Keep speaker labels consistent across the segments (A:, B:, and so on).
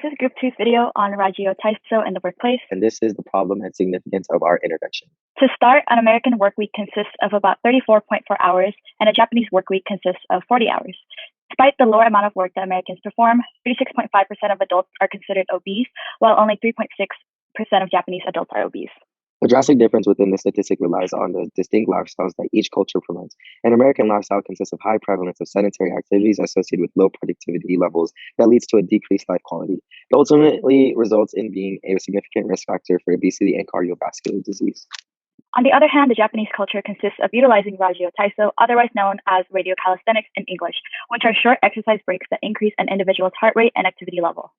A: This is Group 2's video on Rajio Taiso in the workplace.
B: And this is the problem and significance of our intervention.
A: To start, an American work week consists of about 34.4 hours, and a Japanese work week consists of 40 hours. Despite the lower amount of work that Americans perform, 36.5% of adults are considered obese, while only 3.6% of Japanese adults are obese.
B: The drastic difference within the statistic relies on the distinct lifestyles that each culture promotes. An American lifestyle consists of high prevalence of sedentary activities associated with low productivity levels that leads to a decreased life quality. It ultimately results in being a significant risk factor for obesity and cardiovascular disease.
A: On the other hand, the Japanese culture consists of utilizing Rajio Taiso, otherwise known as radio calisthenics in English, which are short exercise breaks that increase an individual's heart rate and activity level.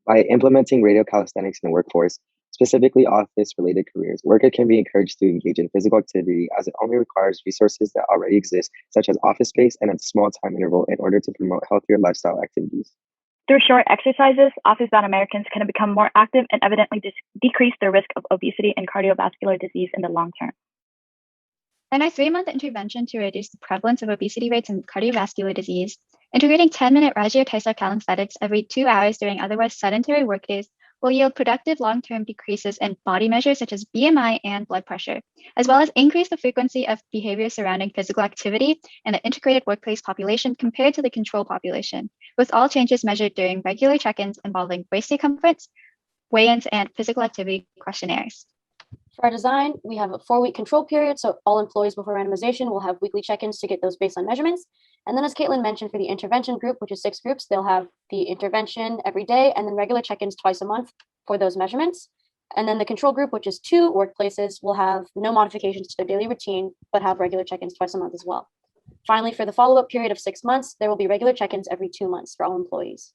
B: By implementing radio calisthenics in the workforce, specifically office-related careers, workers can be encouraged to engage in physical activity as it only requires resources that already exist, such as office space and a small time interval in order to promote healthier lifestyle activities.
A: Through short exercises, office-bound Americans can become more active and evidently decrease their risk of obesity and cardiovascular disease in the long term.
C: In our 3-month intervention to reduce the prevalence of obesity rates and cardiovascular disease, integrating 10-minute Rajio Taiso calisthenics every 2 hours during otherwise sedentary workdays will yield productive long-term decreases in body measures such as BMI and blood pressure, as well as increase the frequency of behavior surrounding physical activity in the integrated workplace population compared to the control population, with all changes measured during regular check-ins involving waist circumference, weigh-ins, and physical activity questionnaires.
D: For our design, we have a 4-week control period, so all employees before randomization will have weekly check-ins to get those baseline measurements. And then as Katelyn mentioned, for the intervention group, which is 6 groups, they'll have the intervention every day and then regular check-ins twice a month for those measurements. And then the control group, which is 2 workplaces, will have no modifications to their daily routine, but have regular check-ins twice a month as well. Finally, for the follow-up period of 6 months, there will be regular check-ins every 2 months for all employees.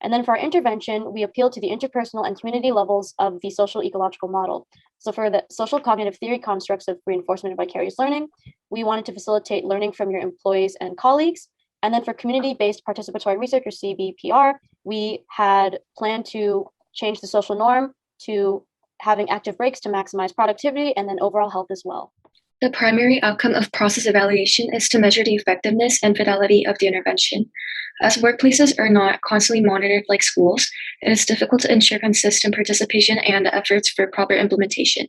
D: And then for our intervention, we appeal to the interpersonal and community levels of the social ecological model. So for the social cognitive theory constructs of reinforcement and vicarious learning, we wanted to facilitate learning from your employees and colleagues. And then for community-based participatory research, or CBPR, we had planned to change the social norm to having active breaks to maximize productivity and then overall health as well.
E: The primary outcome of process evaluation is to measure the effectiveness and fidelity of the intervention. As workplaces are not constantly monitored like schools, it is difficult to ensure consistent participation and efforts for proper implementation.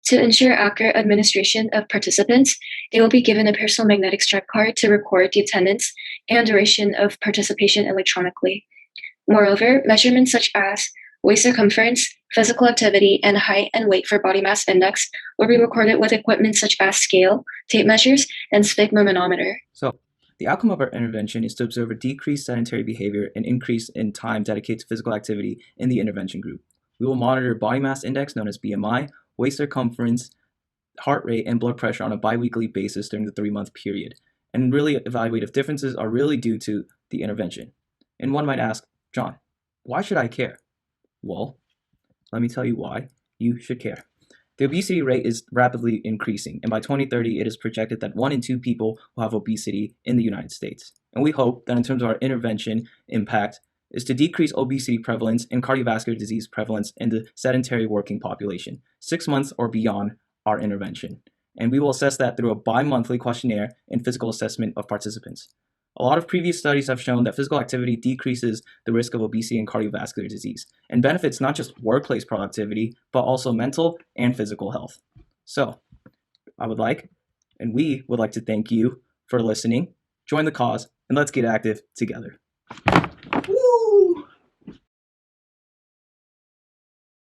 E: To ensure accurate administration of participants, they will be given a personal magnetic stripe card to record the attendance and duration of participation electronically. Moreover, measurements such as waist circumference, physical activity, and height and weight for body mass index will be recorded with equipment such as scale, tape measures, and sphygmomanometer.
F: So, the outcome of our intervention is to observe a decreased sedentary behavior and increase in time dedicated to physical activity in the intervention group. We will monitor body mass index, known as BMI, waist circumference, heart rate, and blood pressure on a biweekly basis during the 3-month period, and really evaluate if differences are really due to the intervention. And one might ask, John, why should I care? Well, let me tell you why you should care. The obesity rate is rapidly increasing, and by 2030, it is projected that 1 in 2 people will have obesity in the United States. And we hope that in terms of our intervention impact is to decrease obesity prevalence and cardiovascular disease prevalence in the sedentary working population, 6 months or beyond our intervention. And we will assess that through a bi-monthly questionnaire and physical assessment of participants. A lot of previous studies have shown that physical activity decreases the risk of obesity and cardiovascular disease and benefits not just workplace productivity, but also mental and physical health. So we would like to thank you for listening. Join the cause and let's get active together. Woo!